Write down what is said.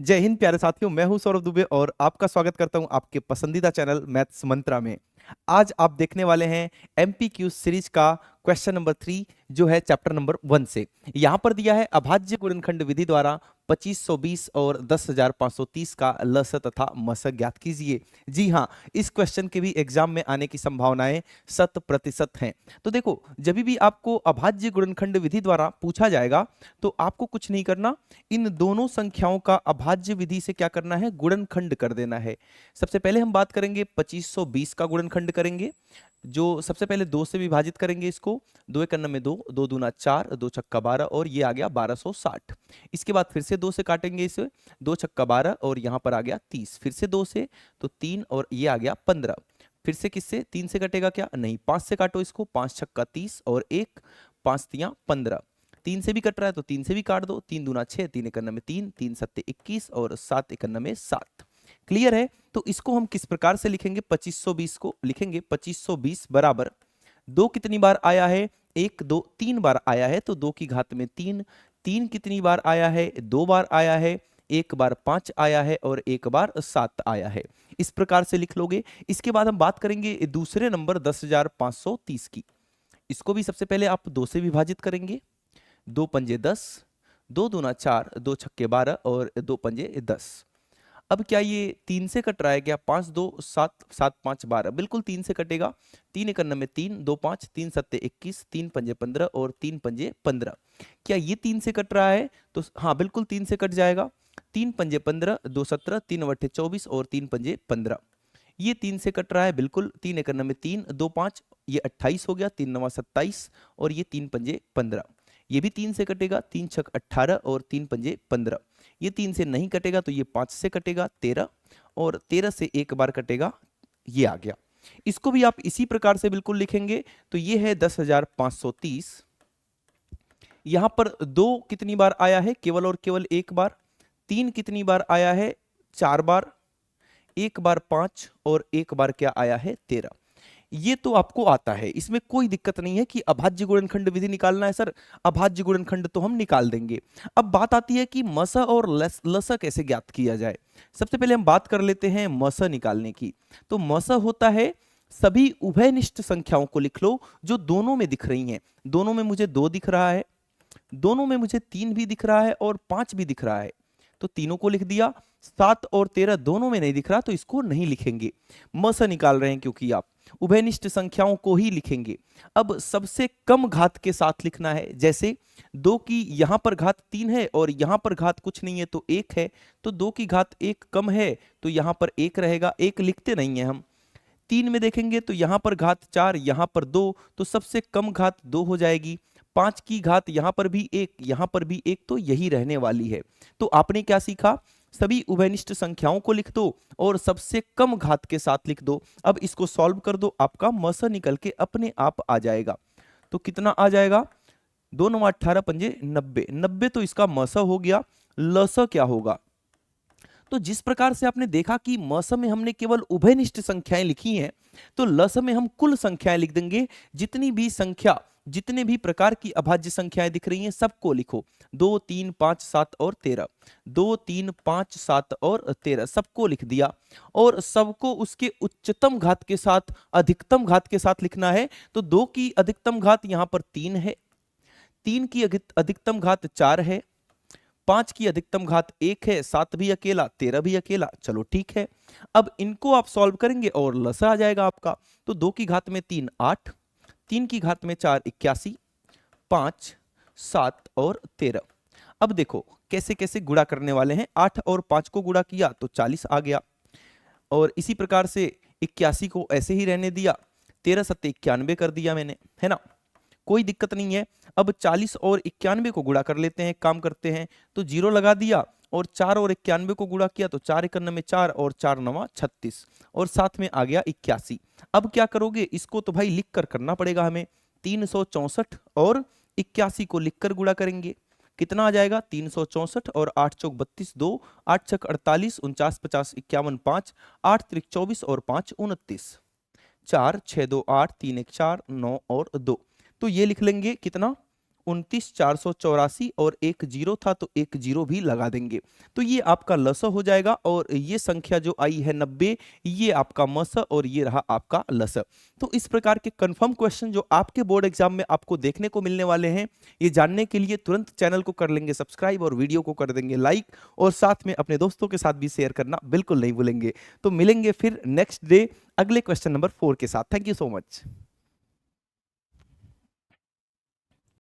जय हिंद प्यारे साथियों, मैं हूं सौरभ दुबे और आपका स्वागत करता हूं आपके पसंदीदा चैनल मैथ्स मंत्रा में। आज आप देखने वाले हैं एमपीक्यू सीरीज का क्वेश्चन नंबर 3 जो है चैप्टर नंबर 1 से। यहां पर दिया है अभाज्य गुणनखंड विधि द्वारा 2520 और 10530 का लस तथा मस ज्ञात कीजिए। जी हाँ, इस क्वेश्चन के भी एग्जाम में आने की संभावनाएं 100% हैं। तो देखो, जब भी आपको अभाज्य गुणनखंड विधि द्वारा पूछा जाएगा तो आपको कुछ नहीं करना, इन दोनों संख्याओं का अभाज्य विधि से क्या करना है, गुणनखंड कर देना है। सबसे पहले हम बात करेंगे 2520 का गुणनखंड करेंगे, जो सबसे पहले 2 से विभाजित करेंगे इसको। 2 एक में 2, 2 दूना 4, 2 छक्का 12 और ये आ गया 1260। इसके बाद फिर से 2 से काटेंगे इसे, 2 छक्का 12 और यहाँ पर आ गया 30। फिर से 2 से तो 3 और ये आ गया 15। फिर से किससे, 3 से कटेगा क्या, नहीं 5 से काटो इसको, 5 छक्का 30 और 1, 5 तियां 15। 3 से भी कट रहा है तो 3 से भी काट दो, 3 दूना 6, 3 एक में 3, 3 सत्ते 21 और 7 एक में 7। क्लियर है। तो इसको हम किस प्रकार से लिखेंगे, 2520 को लिखेंगे 2520 बराबर 2 कितनी बार आया है, 1 2 3 बार आया है तो 2 की घात में 3। 3 कितनी बार आया है, 2 बार आया है, 1 बार 5 आया है और 1 बार 7 आया है। इस प्रकार से लिख लोगे। इसके बाद हम बात करेंगे दूसरे नंबर 10530 की। इसको भी सबसे पहले आप 2 से विभाजित करेंगे, 2 पंजे 10, 2 दूना 4, 2 छक्के 12 और 2 पंजे 10। अब क्या ये 3 से कट रहा है क्या, 5 2 7, 7 5 12, बिल्कुल 3 से कटेगा। 3 एक में 3, 2 5, 3 सत्ते 21, 3 पंजे 15 और 3 पंजे 15। क्या ये 3 से कट रहा है, तो हाँ बिल्कुल 3 से कट जाएगा। 3 पंजे 15, 2 17, 3 वट्ठे 24 और 3 पंजे 15। ये 3 से कट रहा है बिल्कुल, 3 एक में 3, 2 5, ये 28 हो गया, 3 नवा 27 और ये 3 पंजे 15। ये भी 3 से कटेगा, 3 छक 18 और 3 पंजे 15। ये 3 से नहीं कटेगा तो ये 5 से कटेगा 13 और 13 से एक बार कटेगा, ये आ गया। इसको भी आप इसी प्रकार से बिल्कुल लिखेंगे। तो ये है 10530। यहां पर 2 कितनी बार आया है, केवल और केवल एक बार। 3 कितनी बार आया है, 4 बार। 1 बार 5 और 1 बार क्या आया है, 13। ये तो आपको आता है, इसमें कोई दिक्कत नहीं है कि अभाज्य गुणनखंड विधि निकालना है सर, अभाज्य गुणनखंड तो हम निकाल देंगे। अब बात आती है कि मस और लस कैसे ज्ञात किया जाए। सबसे पहले हम बात कर लेते हैं मस निकालने की। तो मस होता है, सभी उभयनिष्ठ संख्याओं को लिख लो जो दोनों में दिख रही हैं। दोनों में मुझे 2 दिख रहा है, दोनों में मुझे 3 भी दिख रहा है और 5 भी दिख रहा है, तो तीनों को लिख दिया। 7 और 13 दोनों में नहीं दिख रहा तो इसको नहीं लिखेंगे। मस निकाल रहे हैं क्योंकि आप उभयनिष्ठ संख्याओं को ही लिखेंगे। अब सबसे कम घात के साथ लिखना है, जैसे 2 की यहां पर घात 3 है और यहां पर घात कुछ नहीं है तो 1 है, तो 2 की घात 1 कम है तो यहां पर 1 रहेगा, 1 लिखते नहीं है हम। 3 में देखेंगे तो यहां पर घात 4, यहां पर 2, तो सबसे कम घात 2 हो जाएगी। 5 की घात यहां पर भी 1, यहां पर भी 1, तो यही रहने वाली है। तो आपने क्या सीखा, सभी उभयनिष्ठ संख्याओं को लिख दो और सबसे कम घात के साथ लिख दो। अब इसको सॉल्व कर दो, आपका मस निकल के अपने आप आ जाएगा। तो कितना आ जाएगा, 2 9 18 पंजे 90, 90 तो इसका मस हो गया। लस क्या होगा, तो जिस प्रकार से आपने देखा कि मस में हमने केवल उभयनिष्ठ संख्याएं लिखी हैं, तो लस में हम कुल संख्याएं लिख देंगे। जितनी भी संख्या, जितने भी प्रकार की अभाज्य संख्याएं दिख रही हैं सबको लिखो। 2 3 5 7 और 13, 2 3 5 7 और 13 सबको लिख दिया। और सबको उसके उच्चतम घात के साथ अधिकतम घात के साथ लिखना है। तो 2 की अधिकतम घात यहां पर 3 है, 3 की अधिकतम घात 4 है, 5 की अधिकतम घात 1 है, 7 भी अकेला, 13 भी अकेला, चलो ठीक है। अब इनको आप सॉल्व करेंगे और लसा आ जाएगा आपका। तो 2 की घात में 3 8, 3 की घात में 4 81, 5 7 और 13। अब देखो कैसे कैसे गुणा करने वाले हैं। 8 और 5 को गुणा किया तो 40 आ गया, और इसी प्रकार से 81 को ऐसे ही रहने दिया, 13 सत्ते 91 कर दिया मैंने, है ना, कोई दिक्कत नहीं है। अब 40 और 91 को गुणा कर लेते हैं, काम करते हैं। तो 0 लगा दिया और 4 और 91 को गुणा किया तो 4 1 में 4 और 4 9 36 और साथ में आ गया 81। अब क्या करोगे, इसको तो भाई लिख कर करना पड़ेगा हमें। 364 और 81 को लिखकर गुणा करेंगे, कितना आ जाएगा, 364 और 8 चौक 32, 2 8 छक 48, 49 50 51 5, 8 त्रिक 24 और 5 29, 4 6 2 8 3 1 4 9 और 2। तो ये लिख लेंगे कितना, 29,484 और एक जीरो था तो एक जीरो भी लगा देंगे। तो ये आपका लस हो जाएगा और ये संख्या जो आई है 90, ये आपका मस और ये रहा आपका लस। तो इस प्रकार के कंफर्म क्वेश्चन जो आपके बोर्ड एग्जाम में आपको देखने को मिलने वाले हैं, ये जानने के लिए तुरंत चैनल को कर लेंगे सब्सक्राइब और वीडियो को कर देंगे लाइक, और साथ में अपने दोस्तों के साथ भी शेयर करना बिल्कुल नहीं भूलेंगे। तो मिलेंगे फिर नेक्स्ट डे अगले क्वेश्चन नंबर 4 के साथ। Thank you so much.